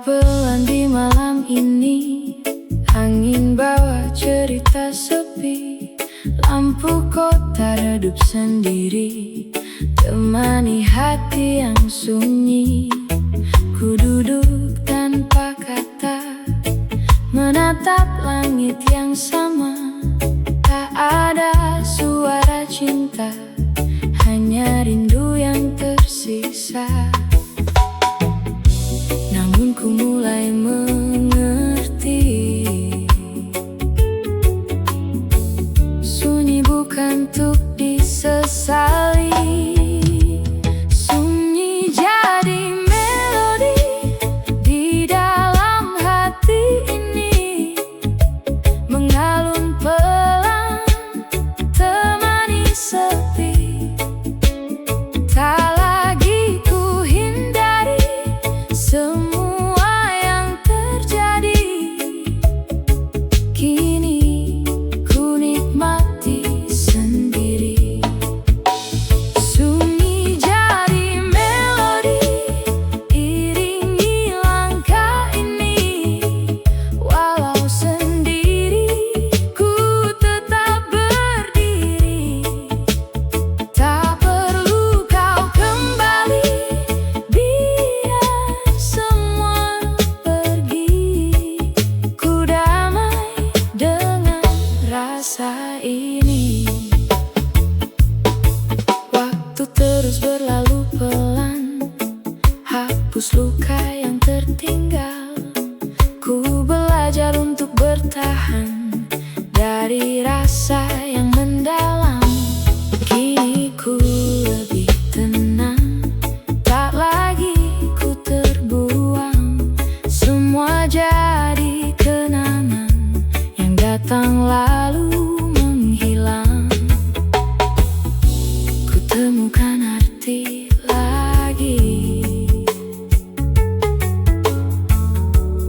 pelan di malam ini, angin bawa cerita sepi. Lampu kota redup sendiri, temani hati yang sunyi. Ku duduk tanpa kata, menatap langit yang sama. Tak ada suara cinta, hanya rindu yang tersisa. Namun ku mulai mengerti, sunyi bukan untuk disesali. Sunyi jadi melodi di dalam hati ini, mengalun pelan, temani sepi. Tak lagi ku hindari semua yang terjadi. Kini ku nikmati sendiri. Sunyi jadi melodi, iringi langkah ini. Walau sendiri, ku tetap berdiri. Tak perlu kau kembali, biar semua pergi. Ku damai dengan rasa ini. Waktu terus berlalu pelan, hapus luka yang tertinggal. Ku belajar untuk bertahan dari rasa yang mendalam. Kini ku lebih tenang, tak lagi ku terbuang. Semua jadi kenangan yang datang lalu menghilang. Ku temukan arti lagi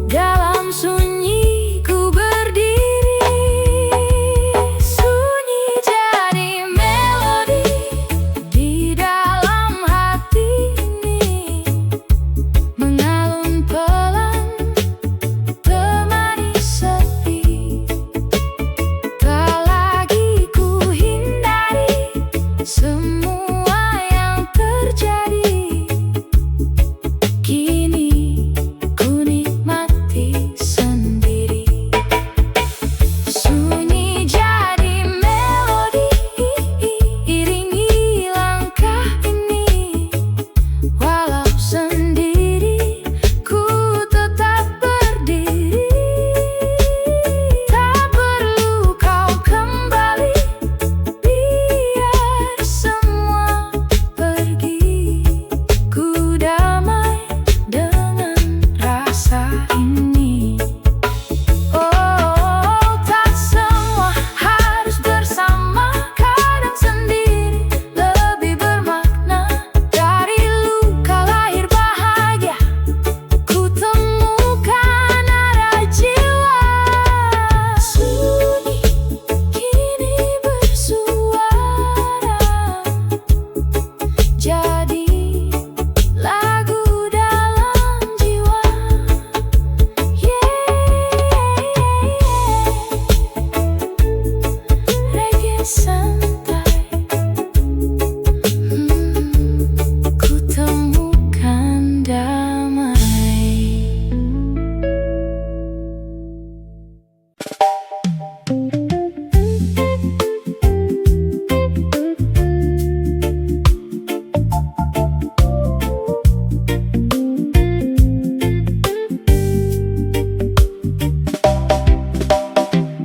dalam sunyi. Ku berdiri, sunyi jadi melodi di dalam hati ini, mengalun pelan, temani sepi. Tak lagi ku hindari semua yang terjadi. Kini ku nikmati sendiri. Sunyi jadi melodi, iringi langkah ini. Walau sendiri, ku tetap berdiri. Tak perlu kau kembali, biar semua pergi. Ku damai dengan rasa ini. Oh, tak semua harus bersama, kadang sendiri lebih bermakna. Dari luka lahir bahagia, ku temukan arah jiwa. Sunyi kini bersuara, jadi lagu dalam jiwa. Reggae santai, ku temukan damai.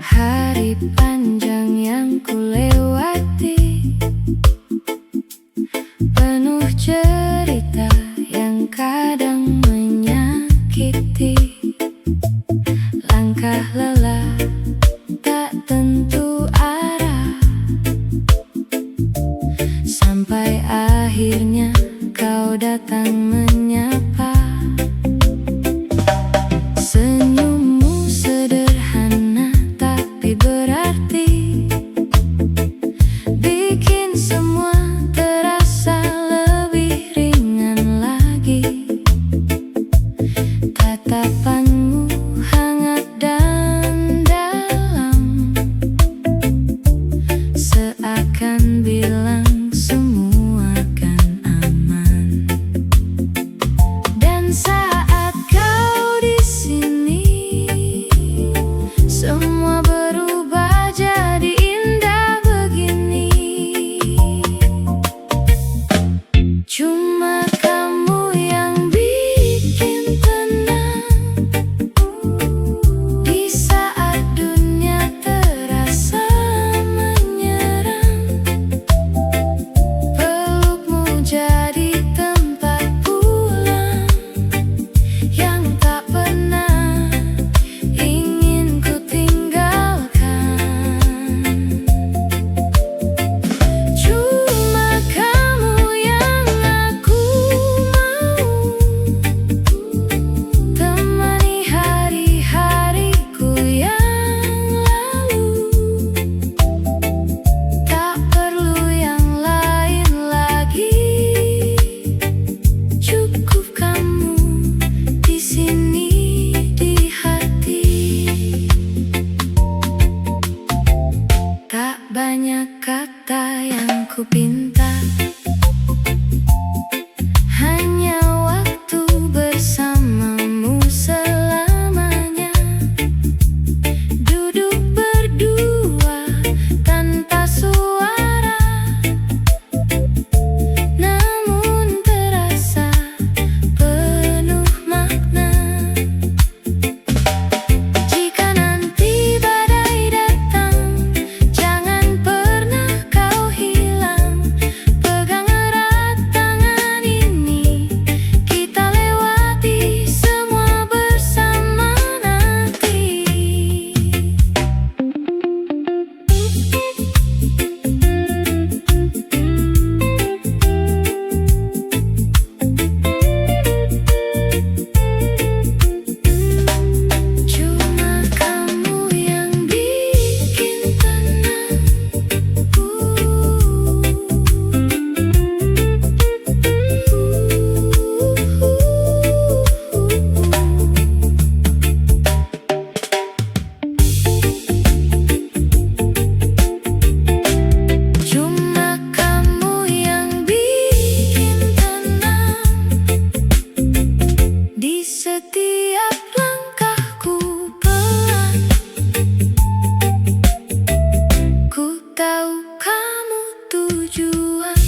Hari panjang yang ku lewati, penuh cerita yang kadang menyakiti. Langkah lelah, tak tentu arah, sampai akhirnya kau datang menyapa. Senyummu sederhana tapi berarti, bikin semua terasa lebih ringan lagi. Kata setiap langkahku pelan. Ku tahu kamu tujuan.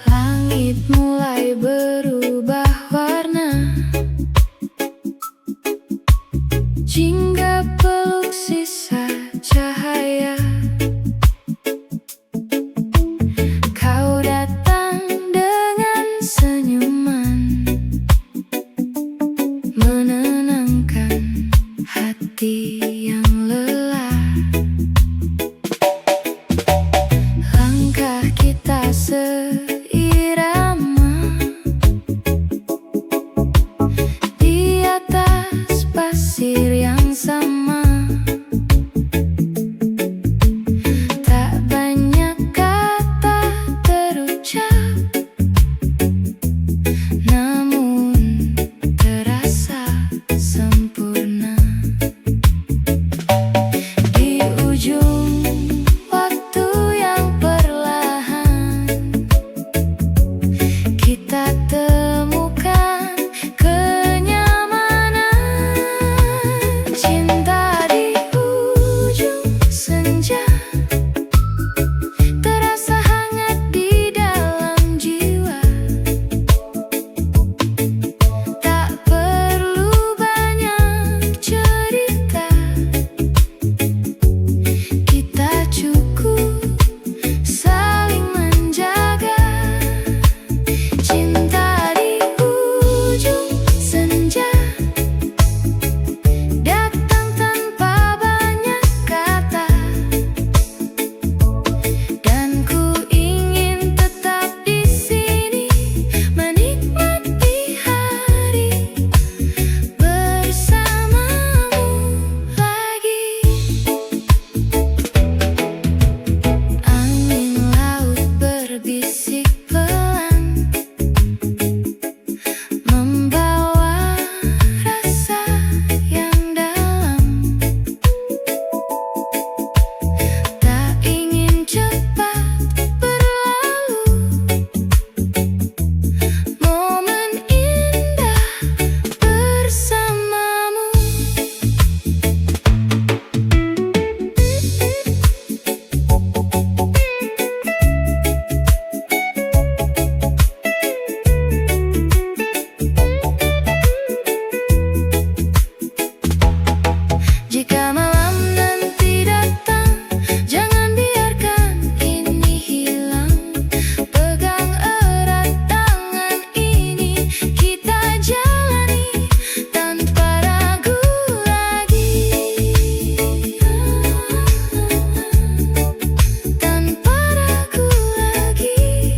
Langit mulai berubah warna, jingga peluk sisa cahaya. Kau datang dengan senyuman, menenangkan hati yang lelah. Langkah kita seirama di atas pasir yang sama. Tak banyak kata terucap, namun terasa sempurna. Di ujung waktu yang perlahan, kita temukan kenyamanan. Cinta di ujung senja, terasa hangat di dalam jiwa. Tak perlu banyak cerita, kita cukup saling menjaga. Cinta di ujung senja, datang tanpa banyak kata, dan ku ingin tetap di sini menikmati hari bersamamu lagi. Angin laut berbisik pelan, membawa rasa yang dalam. Tak ingin cepat berlalu, momen indah bersamamu. Jika malam nanti datang, jangan biarkan ini hilang. Pegang erat tangan ini, kita jalani tanpa ragu lagi. Tanpa ragu lagi.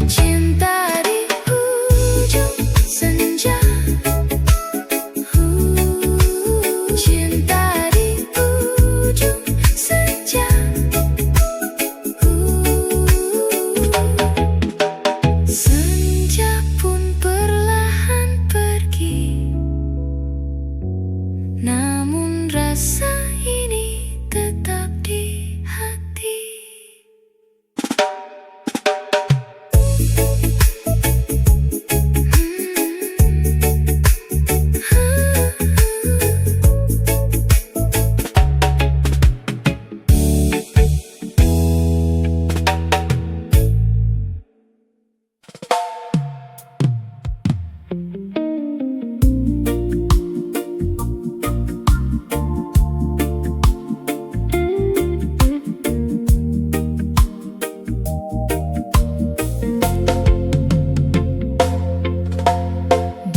Cinta di ujung senja, cinta di ujung senja. Senja pun perlahan pergi, namun rasa ini tetap di hati.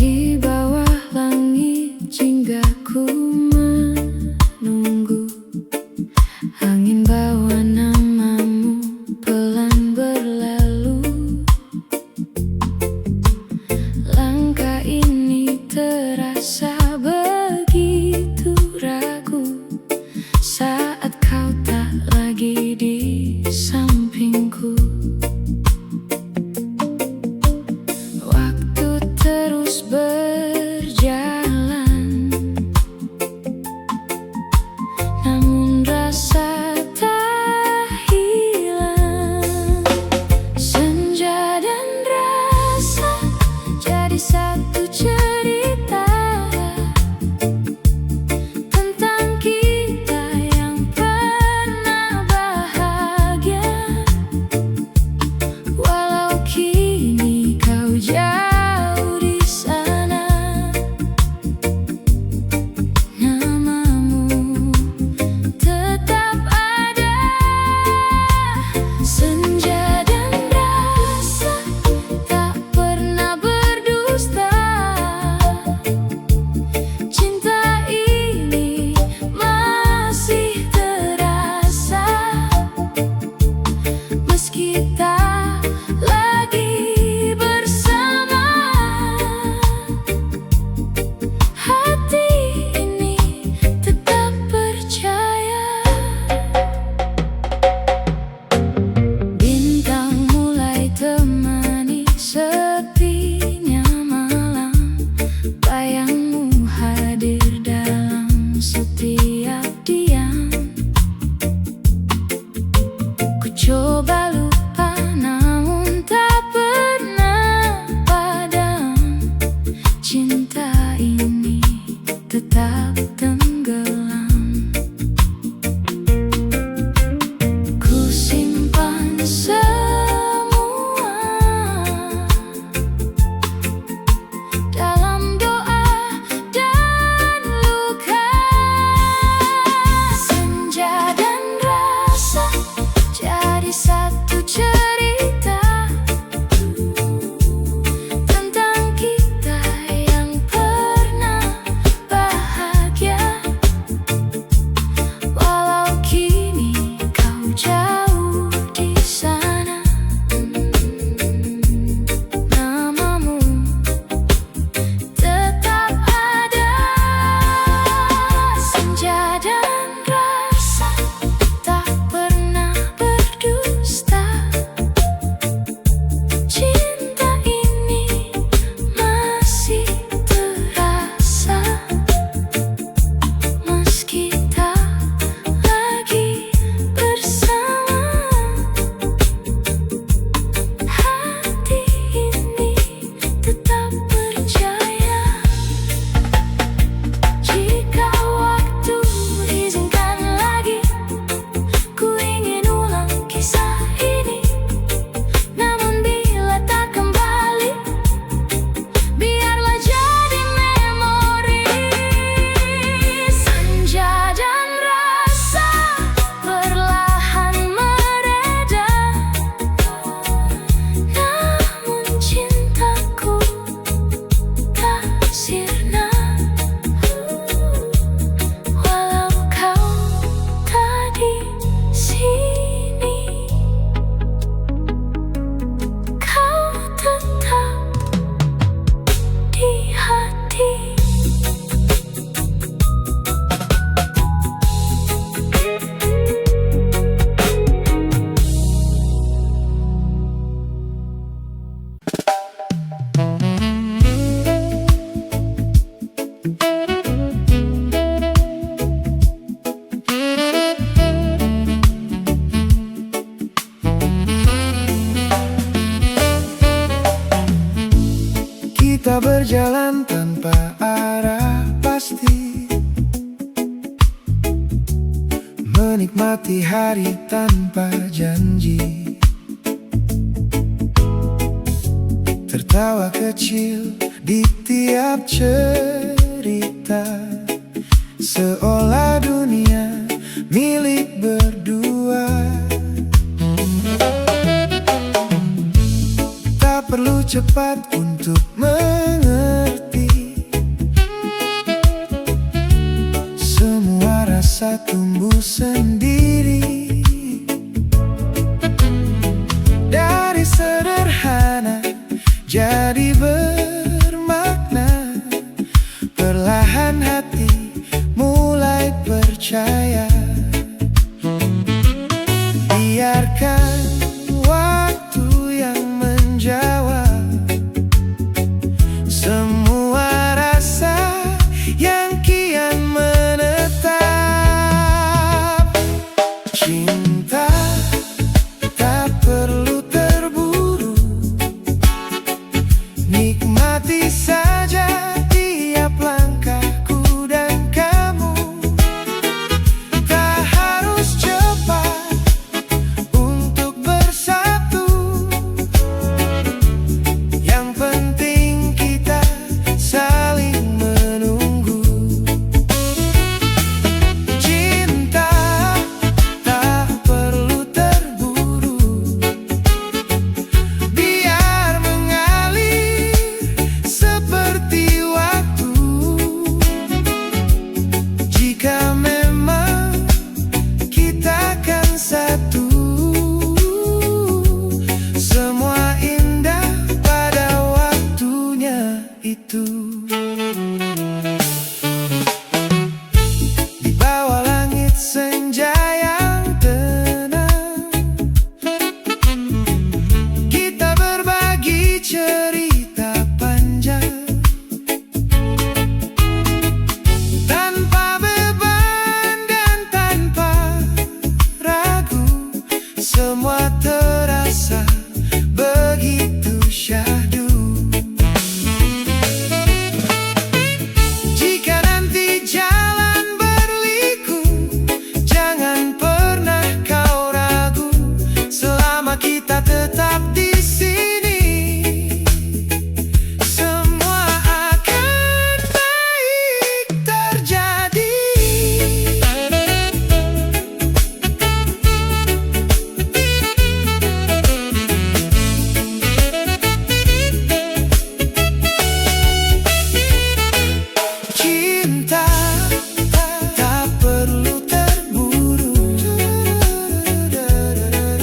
Di bawah langit jinggaku menunggu, angin bawa namamu pelan berlalu. Langkah ini terasa begitu ragu saat saat kau tak lagi di sampingku. Waktu terus berjalan, namun rasa tak hilang. Senja dan rasa jadi satu cerita tentang kita yang pernah bahagia. Walau kini kau jauh di sana, namamu tetap ada. Senja dan rasa tak pernah berdusta. Cinta ini masih terasa, meski tak lagi bersama. Hati ini tetap percaya. Bintang mulai temani sepinya malam, bayangmu hadir dalam setiap diam. Ku coba lupa namun tak pernah padam. Cinta ini tetap tenggelam. Ku simpan semua dalam doa dan luka. Senja dan rasa jadi satu cerita tentang kita yang pernah bahagia. Walau kini kau jauh di sana, namamu tetap ada. Senja dan rasa tak pernah berdusta. Cinta ini masih terasa, meski tak lagi bersama. Hati ini tetap percaya. Jika waktu izinkan lagi, ku ingin ulang kisah ini. Namun bila tak kembali, biarlah jadi memori. Senja dan rasa perlahan mereda, namun cintaku tak sirna. Walau kau tak di sini, kau tetap di hati. Kita berjalan tanpa arah pasti, menikmati hari tanpa janji. Tertawa kecil di tiap cerita, seolah dunia milik berdua. Tak perlu cepat untuk mengerti, semua rasa tumbuh sendiri. Dari sederhana jadi bermakna, perlahan hati mulai percaya. Cinta tak perlu terburu, nikmati saja tiap langkahku dan kamu. Tak harus cepat untuk bersatu, yang penting kita saling menunggu. Cinta tak perlu terburu, biar mengalir seperti waktu. Jika memang kita kan satu, semua indah pada waktunya itu. Di bawah langit senja yang tenang, kita berbagi cerita panjang, tanpa beban dan tanpa ragu. Semua terasa begitu syahdu. Jika nanti jalan berliku, jangan pernah kau ragu. Selama kita tetap di sini, semua akan baik terjadi. Cinta tak perlu terburu,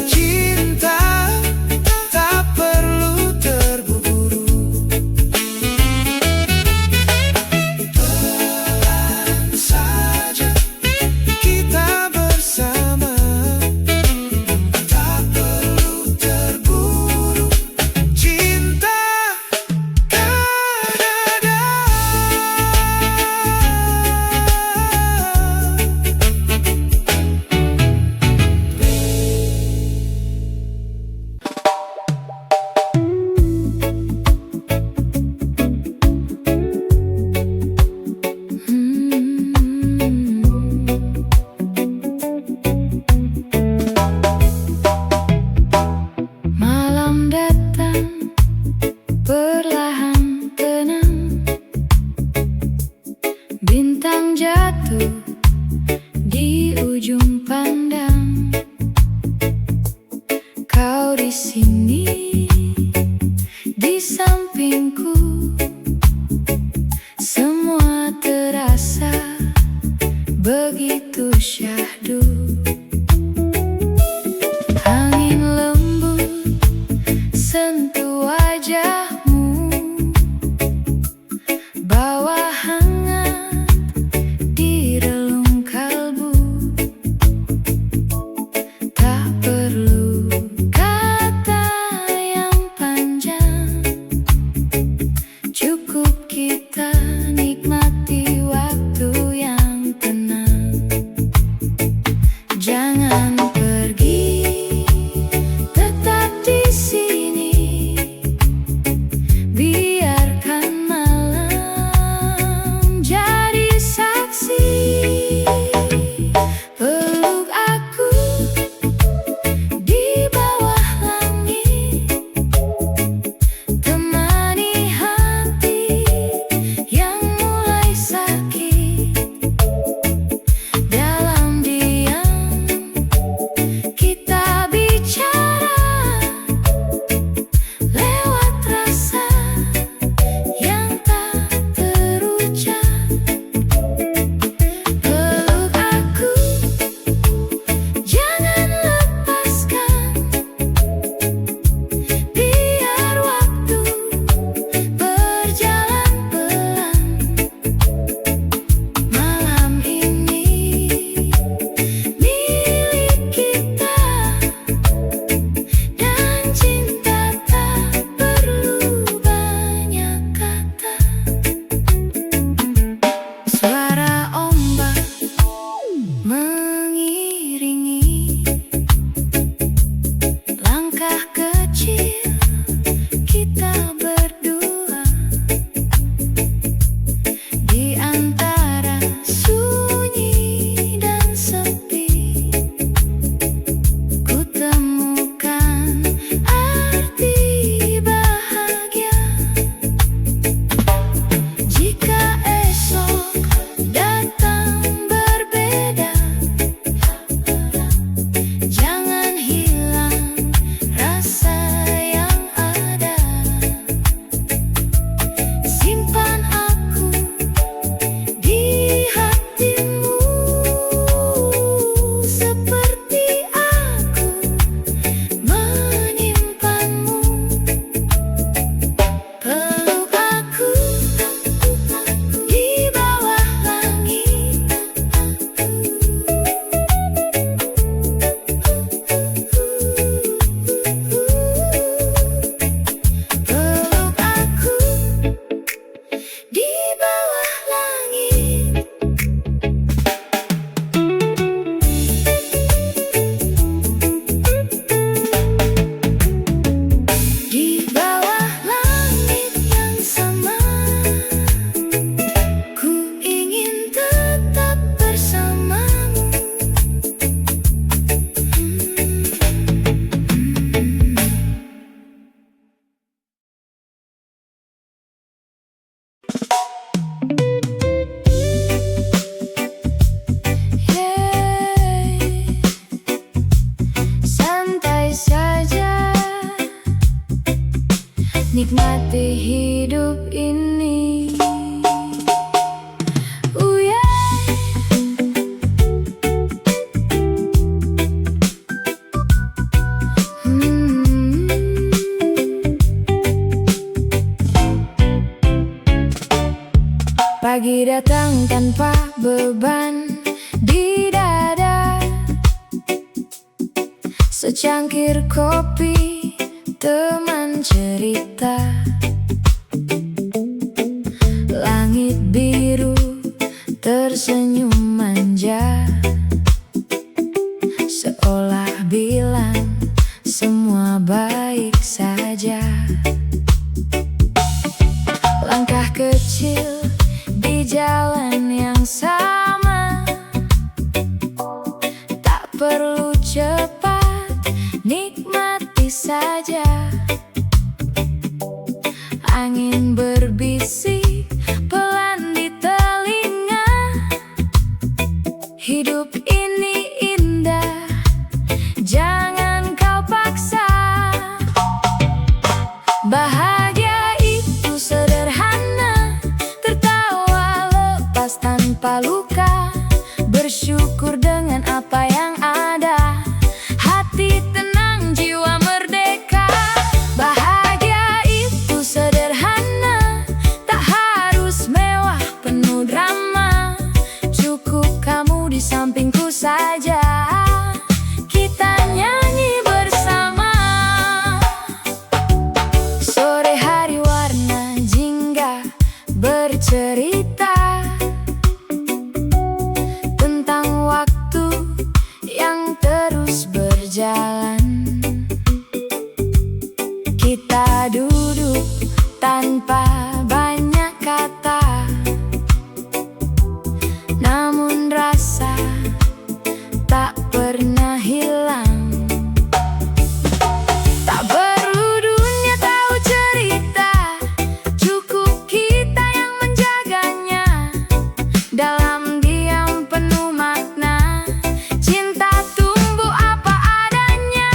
cinta tak perlu terburu. Pelan saja kita bersama, tak perlu terburu. Cinta kan ada. Malam datang, perlahan tenang, bintang jatuh di ujung pandang. Kau di sini, di sampingku, semua terasa begitu syahdu. Angin lembut sentuh wajahmu, bawa hangat di relung kalbu. Tak perlu kata yang panjang, cukup kita nikmati waktu yang tenang. Jangan pergi, tetap di sini, biarkan malam jadi saksi. Peluk aku di bawah langit, temani hati yang mulai sakit. Dalam diam nikmati hidup ini. Pagi datang tanpa beban di dada, secangkir kopi, teman cerita. Langit biru tersenyum manja, seolah bilang semua baik saja. Langkah kecil di jalan yang sama, tak perlu cepat, nikmati saja. Angin berbisik pelan di telinga, hidup ini indah, jangan kau paksa. Bahagia itu sederhana, tertawa lepas tanpa luka, bersyukur dengan apa yang ada, hati tenang, jiwa merdeka. Bahagia itu sederhana, tak harus mewah penuh drama, cukup kamu di sampingku saja, kita nyanyi bersama. Sore hari warna jingga bercerita tentang waktu yang terus berjalan. Kita duduk tanpa banyak kata, namun rasa tak pernah hilang. Tak perlu dunia tahu cerita, cukup kita yang menjaganya. Dalam diam penuh makna, cinta tumbuh apa adanya.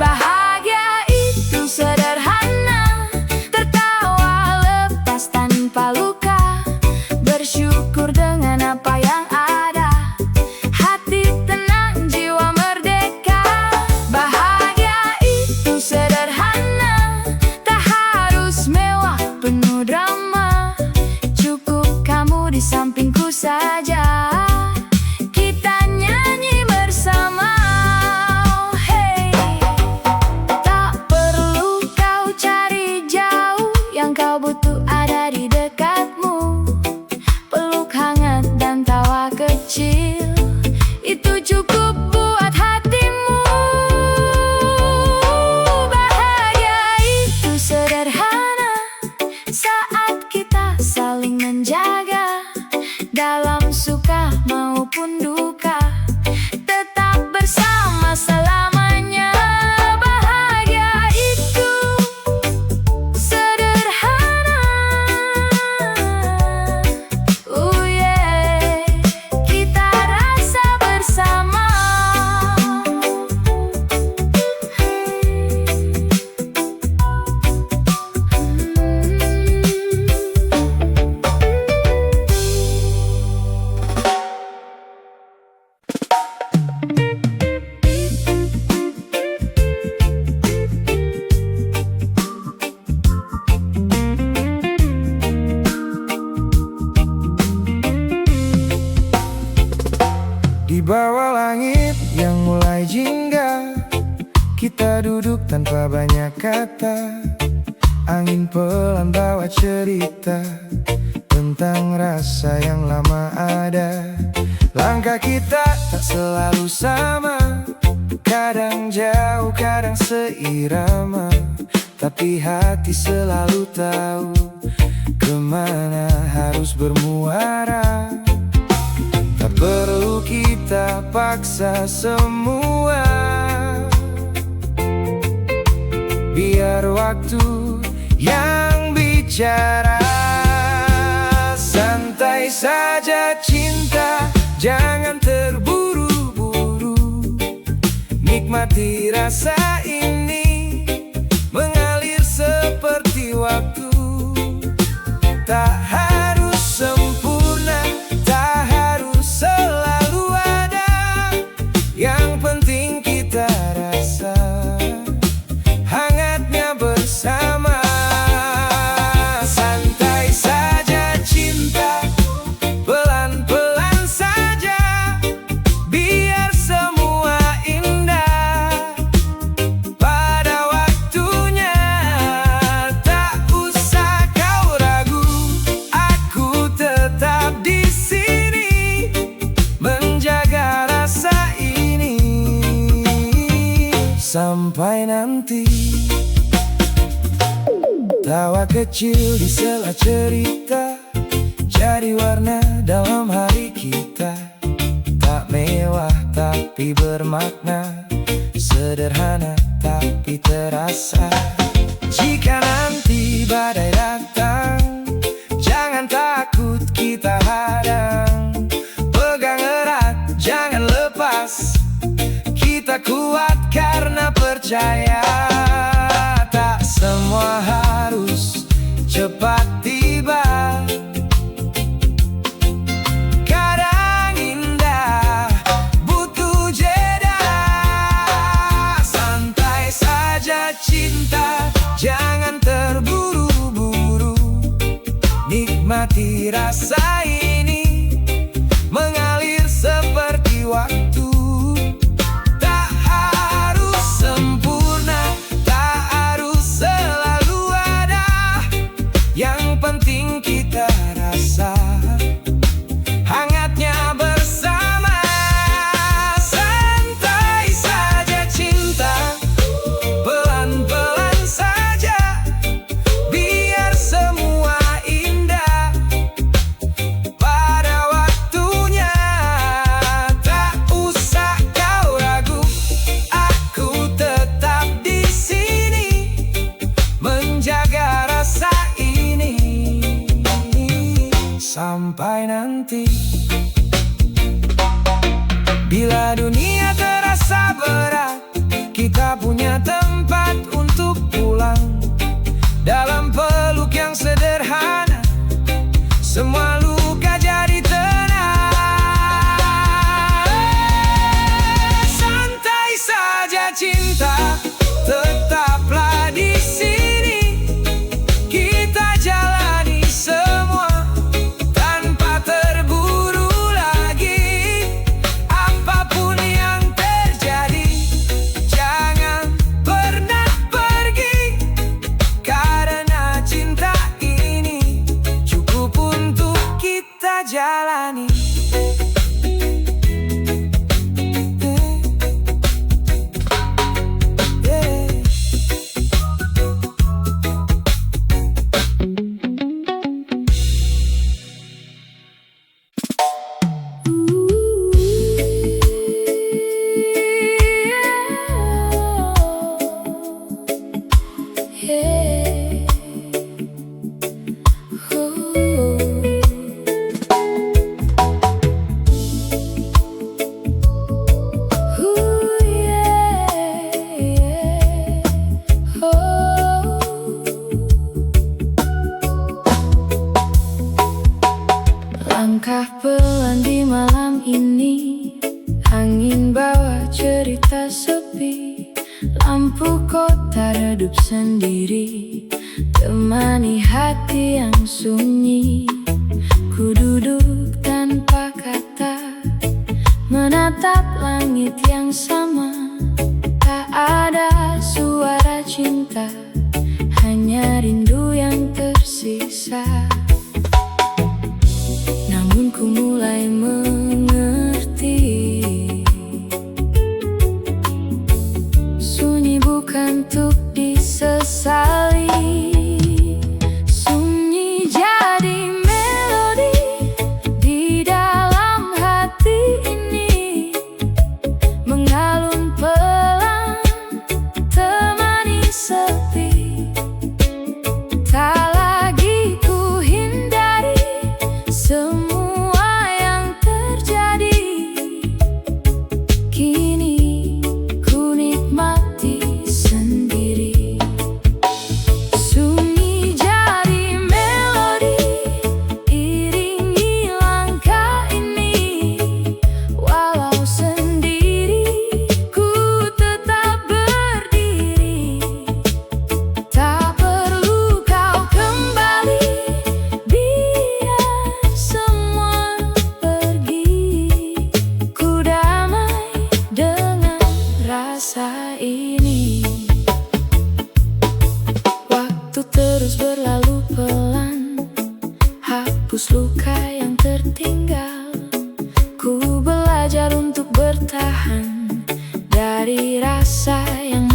Bahagia itu sederhana, tertawa lepas tanpa luka, bersyukur dengan apa yang ada, hati tenang, jiwa merdeka. Bahagia itu sederhana, tak harus mewah penuh drama, cukup kamu di sampingku saja, kita nyanyi bersama. Hey, tak perlu kau cari jauh, yang kau butuh ada di dekatmu. Peluk hangat dan tawa kecil, itu cukup buat hatimu. Bahagia itu sederhana, saat kita saling menjaga, dalam suka maupun duka, tetap bersama selamanya. Bahagia itu sederhana, yeah, kita rasa bersama. Di bawah langit yang mulai jingga, kita duduk tanpa banyak kata. Angin pelan bawa cerita tentang rasa yang lama ada. Langkah kita tak selalu sama, kadang jauh, kadang seirama, tapi hati selalu tahu kemana harus bermuara. Tak perlu kita paksa semua, biar waktu yang bicara. Santai saja cinta, jangan terburu-buru, nikmati rasa ini, mengalir seperti sampai nanti. Tawa kecil di sela cerita jadi warna dalam hari kita. Tak mewah tapi bermakna, sederhana tapi terasa. Jika nanti badai datang, jangan takut kita hadang. Pegang erat, jangan lepas, kita kuat karena percaya. Tak semua harus cepat tiba, kadang indah butuh jeda. Santai saja cinta, jangan terburu-buru. Nikmati rasa ini, mengalir seperti waktu. Tak harus sempurna, tak harus selalu ada. Yang penting kita rasa hangatnya bersama. Santai saja cinta, pelan-pelan saja, biar semua indah pada waktunya. Tak usah kau ragu, aku tetap di sini menjaga rasa ini sampai nanti. Bila dunia terasa berat, kita punya tempat untuk pulang. Dalam peluk yang sederhana, semua luka jadi tenang. Santai saja cinta, tetaplah di sini. Kita jalani semua tanpa terburu lagi. Apapun yang terjadi, jangan pernah pergi, karena cinta ini cukup untuk kita jalani. Langkah pelan di malam ini, angin bawa cerita sepi. Lampu kota redup sendiri, temani hati yang sunyi. Ku duduk tanpa kata, menatap langit yang sama. Tak ada suara cinta, hanya rindu yang tersisa. Namun ku mulai mengerti, sunyi bukan untuk disesali. Sunyi jadi melodi di dalam hati ini, mengalun pelan, temani sepi. Tak lagi ku hindari semua yang terjadi. Kini ku nikmati sendiri. Sunyi jadi melodi, iringi langkah ini. Walau sendiri, ku tetap berdiri. Tak perlu kau kembali, biar semua pergi. Ku damai dengan rasa ini. Waktu terus berlalu pelan, hapus luka yang tertinggal. Ku belajar untuk bertahan dari rasa yang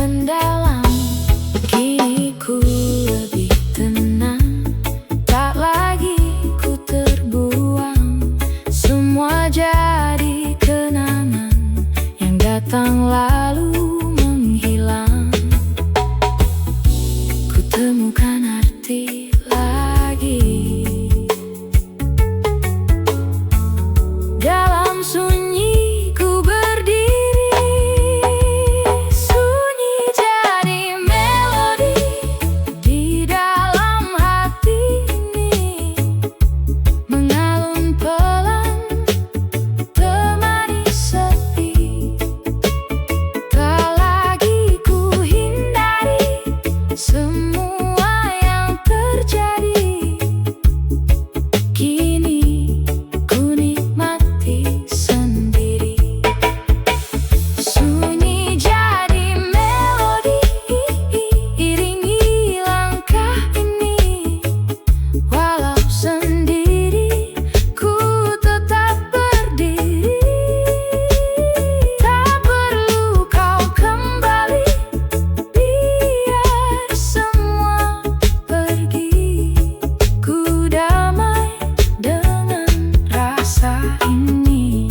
lalu menghilang. Ku temukan arti lagi. Dalam sunyi ku berdiri, sunyi jadi melodi di dalam hati ini, mengalun pelan temani sepi. Tak lagi ku hindari semua yang terjadi, kini ku nikmati sendiri. Sunyi jadi melodi, iringi langkah ini. Walau sendiri, ku tetap berdiri. Tak perlu kau kembali, biar semua pergi. Ku damai dengan rasa ini.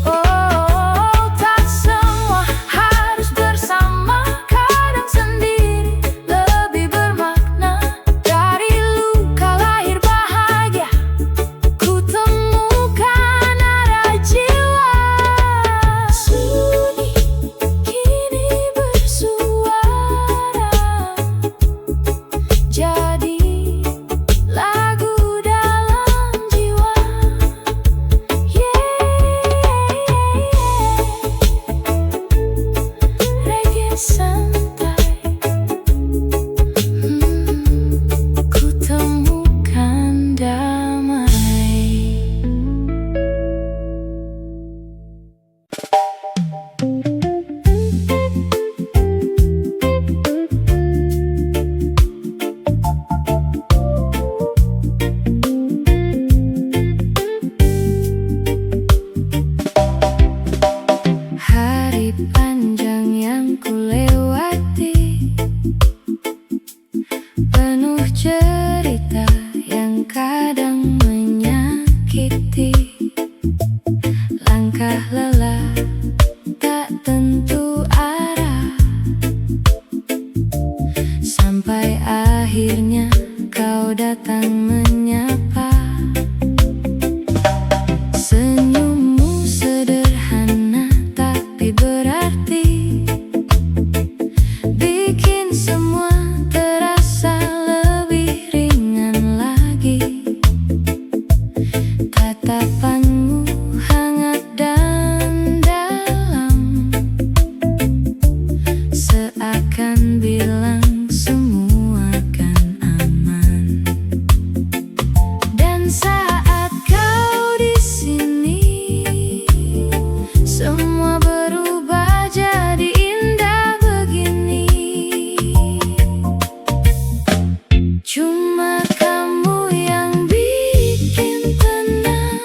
Oh, tak semua harus bersama, kadang sendiri lebih bermakna. Dari luka lahir bahagia, ku temukan arah jiwa. Sunyi kini bersuara, jadi lagu dalam jiwa. Reggae santai, ku temukan damai. Hari panjang yang ku lewati, penuh cerita yang kadang menyakiti. Langkah lelah, tak tentu arah, sampai akhirnya kau datang menyapa. Senyummu sederhana tapi berarti, bikin semua terasa lebih ringan lagi. Tatapanmu hangat dan dalam, seakan bilang semua akan aman. Dan saat kau di sini, semua berubah jadi indah begini. Cuma kamu yang bikin tenang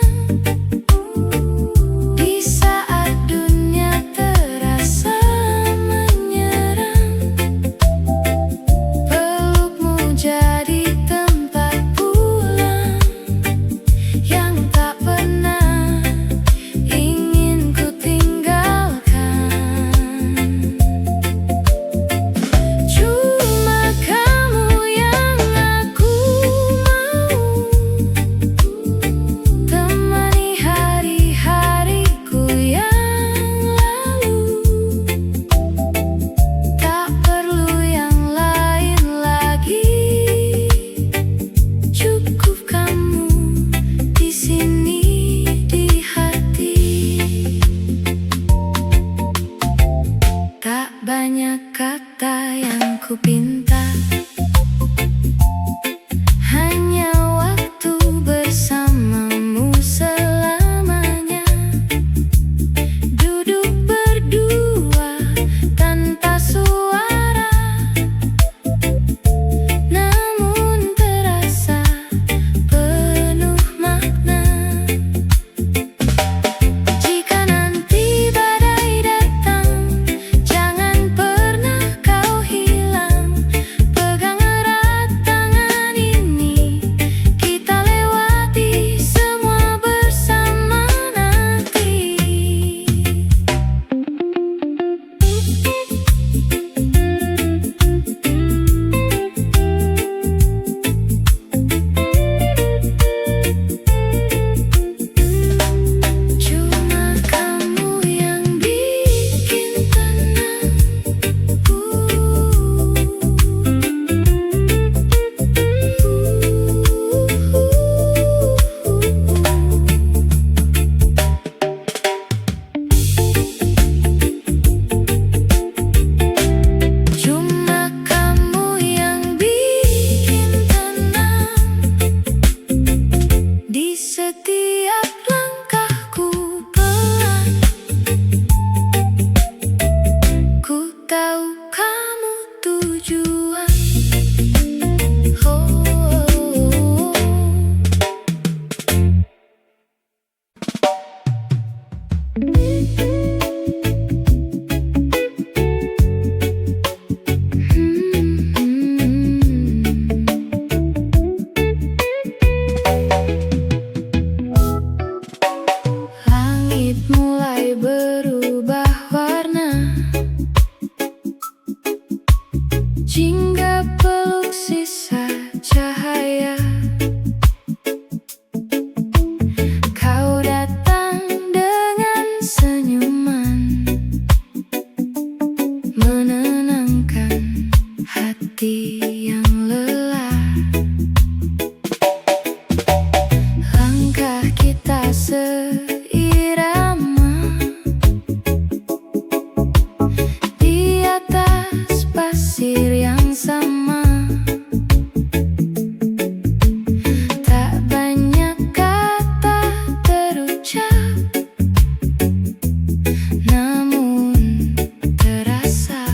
di saat dunia terasa menyerang. Pelukmu jadi tempat pulang yang tak pernah ingin ku tinggalkan. Cuma kamu yang aku mau, temani hari-hariku yang lalu. Tak perlu yang lain lagi, cukup kamu di sini di hati. Tak banyak kata yang ku pinta, hanya waktu bersamamu selamanya. Duduk berdua tanpa suara, namun terasa penuh makna. Jika nanti badai datang, jangan pernah kau hilang. menenangkan hati yang lelah. Langkah kita seirama di atas pasir yang sama. Tak banyak kata terucap, namun terasa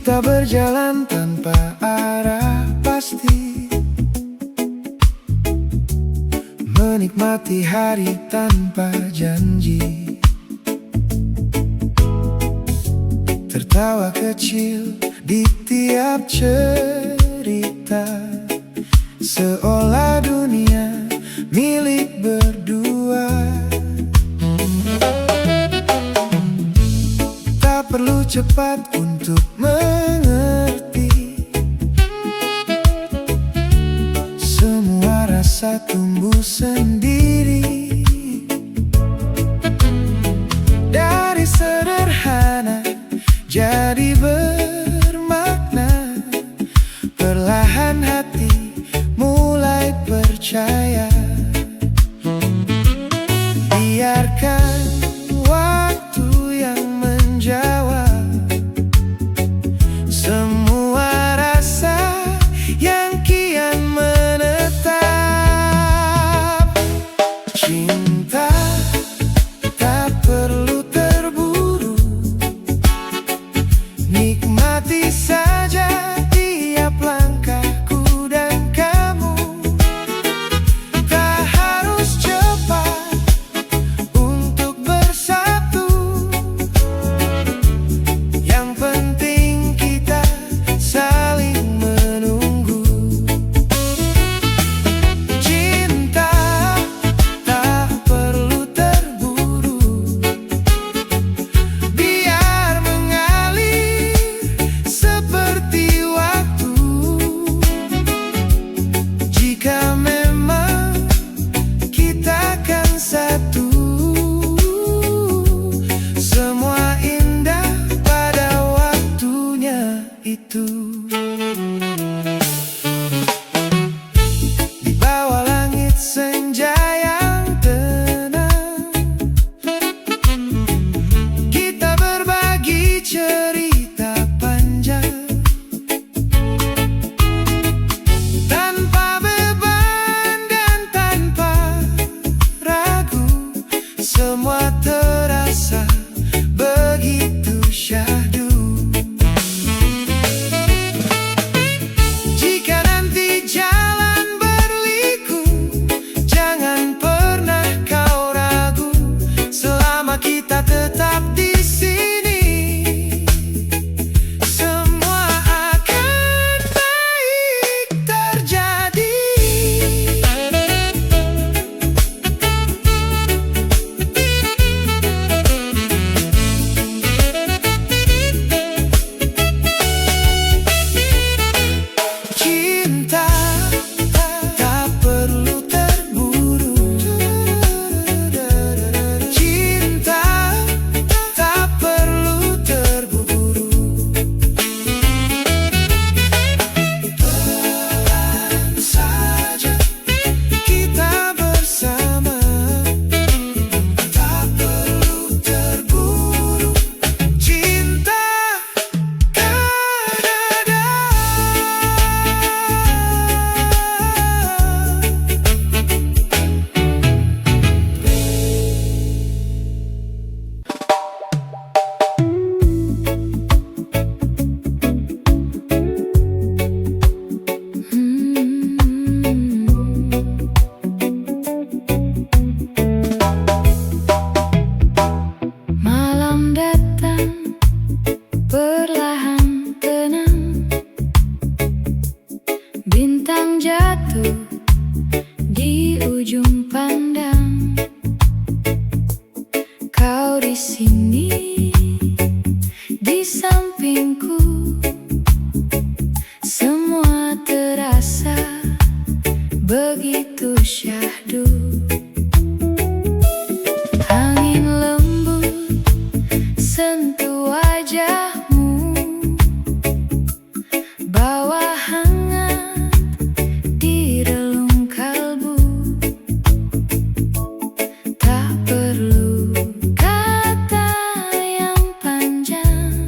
Kita berjalan tanpa arah pasti, menikmati hari tanpa janji, tertawa kecil di tiap cerita, seolah dunia milik berdua. Tak perlu cepat untuk mengerti, semua rasa tumbuh sendiri. Dari sederhana jadi bermakna, perlahan hati mulai percaya. Biarkan waktu yang menjawab semua rasa yang kian menetap. Cinta tak perlu terburu, nikmati saja tiap langkahku dan kamu. Tak harus cepat untuk bersatu, yang penting kita saling menunggu. Cinta tak perlu terburu, biar mengalir seperti waktu. Jika memang kita kan satu, semua indah pada waktunya itu. Di bawah langit senja yang tenang, kita berbagi cerita panjang, tanpa beban dan tanpa ragu. Semua terasa begitu syahdu. Jika nanti jalan berliku, jangan pernah kau ragu, selama kita tetap di sini, semua akan baik terjadi. Cinta tak perlu terburu, cinta tak perlu terburu. Pelan saja kita bersama, tak perlu terburu. Cinta kan ada. Malam datang, perlahan tenang, bintang jatuh di ujung pandang. Kau di sini, di sampingku, semua terasa begitu syahdu. Angin lembut sentuh wajahmu, bawa hangat di relung kalbu. Tak perlu kata yang panjang,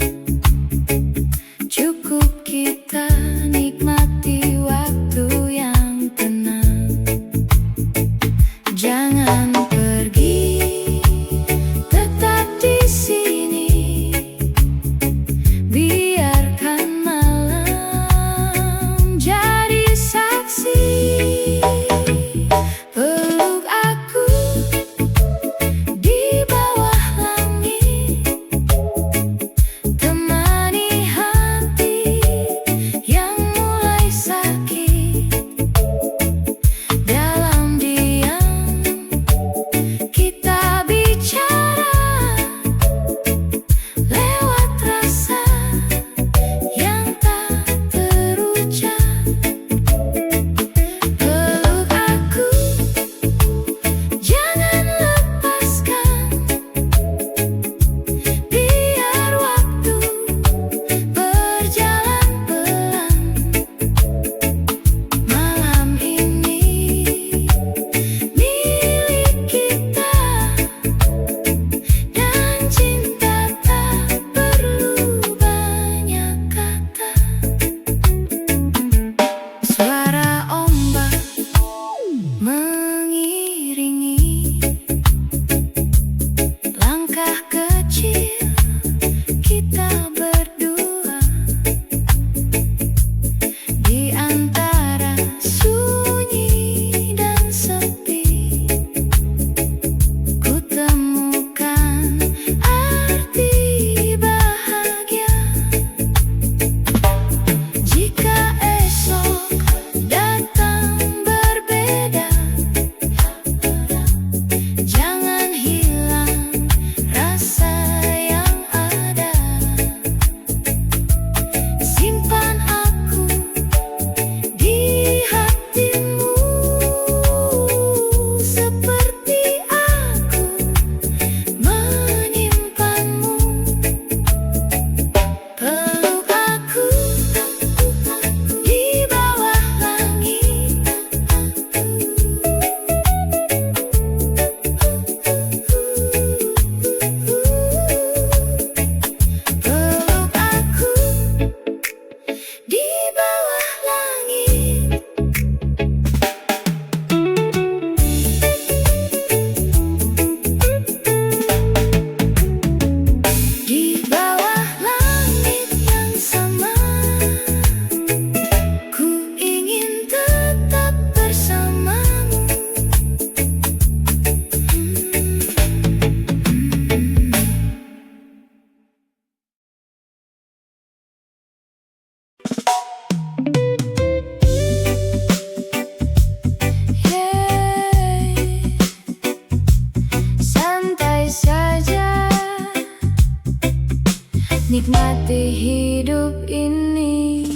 nikmati hidup ini.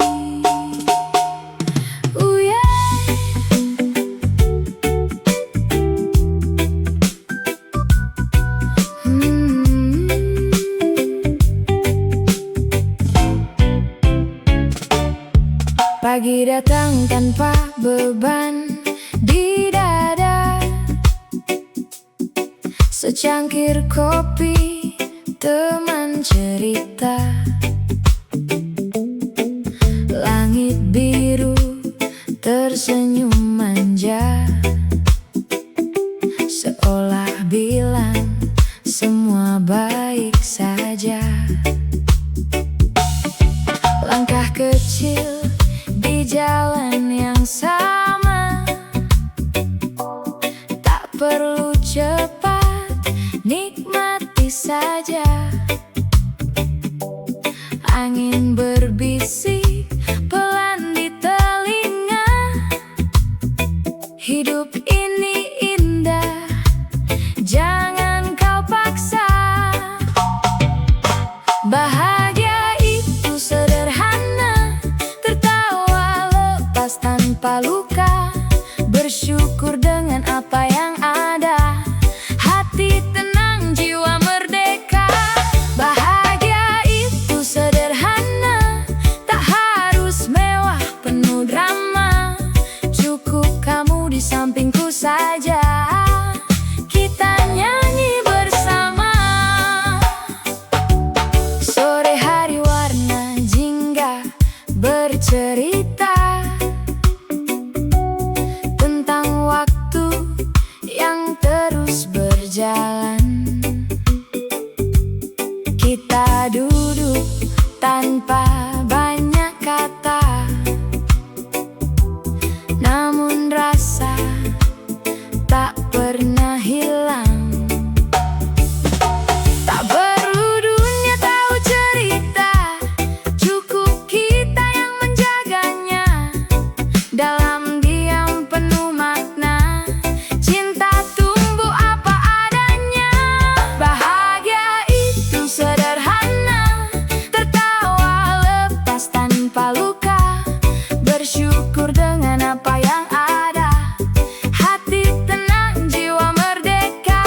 Pagi datang tanpa beban di dada, secangkir kopi, teman cerita, langit biru tersenyum manja, seolah bilang semua baik saja. Langkah kecil di jalan yang sama, tak perlu cepat, nikmati saja. Angin berbisik pelan di telinga, hidup ini indah, jangan kau paksa. Bahagia itu sederhana, tertawa lepas tanpa luka, bersyukur dengan apa yang ada, hati tenang, jiwa merdeka. Bahagia itu sederhana, tak harus mewah penuh drama, cukup kamu di sampingku saja, kita nyanyi bersama. Sore hari warna jingga bercerita tentang waktu yang terus berjalan. Kita duduk tanpa banyak kata, namun rasa tak pernah hilang. Tak perlu dunia tahu cerita, cukup kita yang menjaganya. Dalam diam penuh makna, cinta tumbuh apa adanya. Bahagia itu sederhana, tertawa lepas tanpa luka, bersyukur dengan apa yang ada, hati tenang, jiwa merdeka.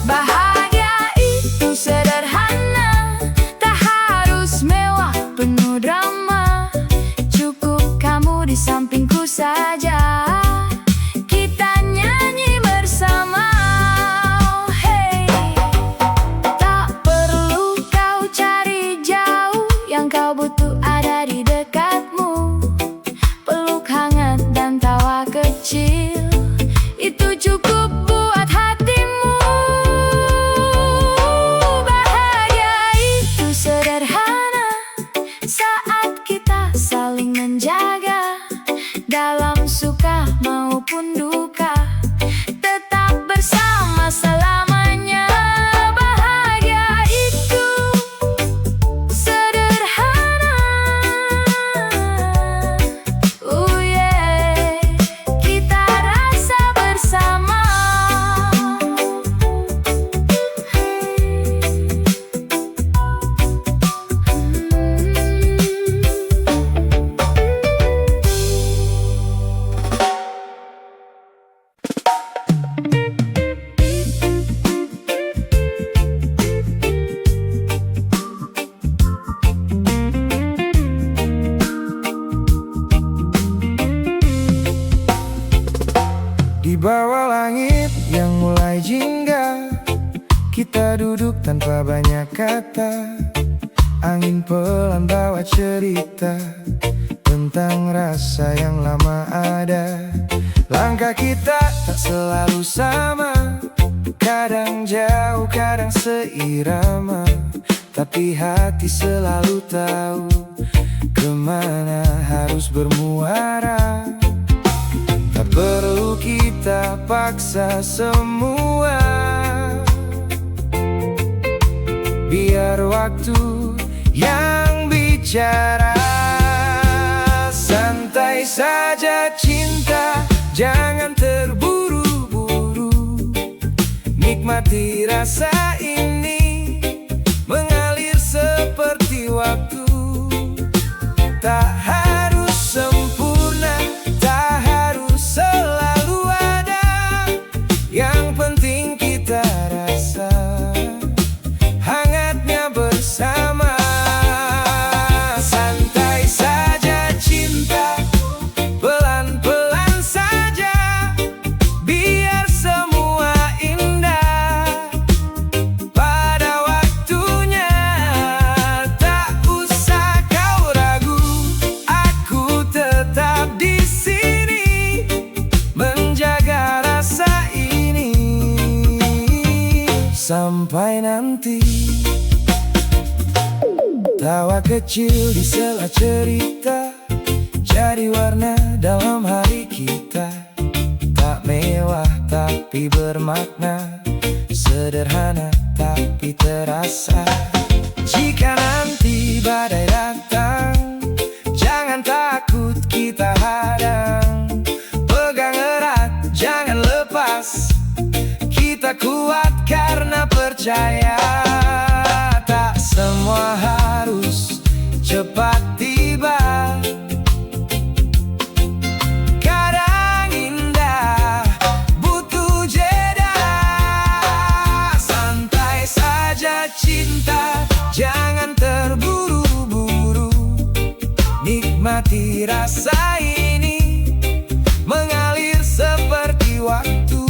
Bahagia itu sederhana, tak harus mewah penuh drama, cukup kamu di sampingku saja, kita nyanyi bersama. Hey, tak perlu kau cari jauh, yang kau butuh ada di dekatmu. Peluk hangat dan tawa kecil, itu cukup buat hatimu. Bahagia itu sederhana, saat kita saling menjaga, dalam suka maupun duka, tetap bersama selamanya. Bahagia itu sederhana, yeah, kita rasa bersama. Di bawah langit yang mulai jingga, kita duduk tanpa banyak kata, angin pelan bawa cerita tentang rasa yang lama ada. Langkah kita tak selalu sama, kadang jauh, kadang seirama, tapi hati selalu tahu kemana harus bermuara. Tak perlu kita paksa semua, biar waktu yang bicara. Santai saja cinta, jangan terburu-buru, nikmati rasa ini, mengalir seperti waktu. sampai nanti. Tawa kecil di sela cerita jadi warna dalam hari kita. Tak mewah tapi bermakna, sederhana tapi terasa. Jika nanti badai datang, jangan takut kita hadang. Pegang erat, jangan lepas, kita kuat karena percaya. Tak semua harus cepat tiba, kadang indah butuh jeda. Santai saja cinta, jangan terburu-buru. Nikmati rasa ini, mengalir seperti waktu.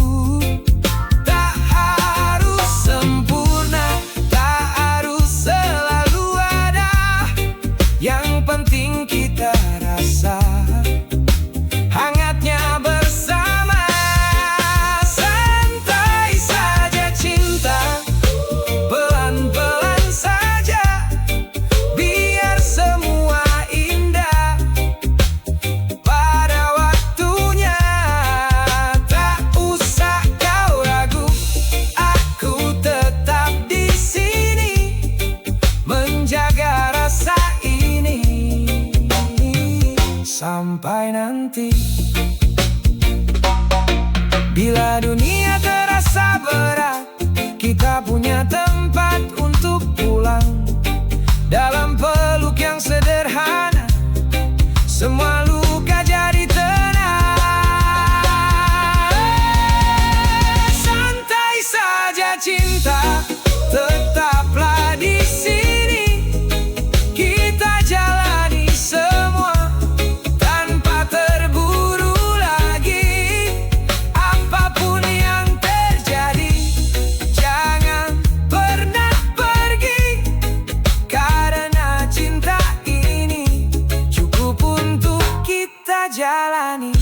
Tak harus sempurna, tak harus selalu ada. Yang penting kita rasa hangatnya bersama. Santai saja cinta, pelan-pelan saja, biar semua indah pada waktunya. Tak usah kau ragu, aku tetap di sini menjaga rasa ini sampai nanti. Bila dunia terasa berat, kita punya tempat untuk pulang. Dalam peluk yang sederhana, semua luka jadi tenang. Santai saja cinta, tetaplah di sini. Kita jalani semua tanpa terburu lagi. Apapun yang terjadi, jangan pernah pergi, karena cinta ini cukup untuk kita jalani.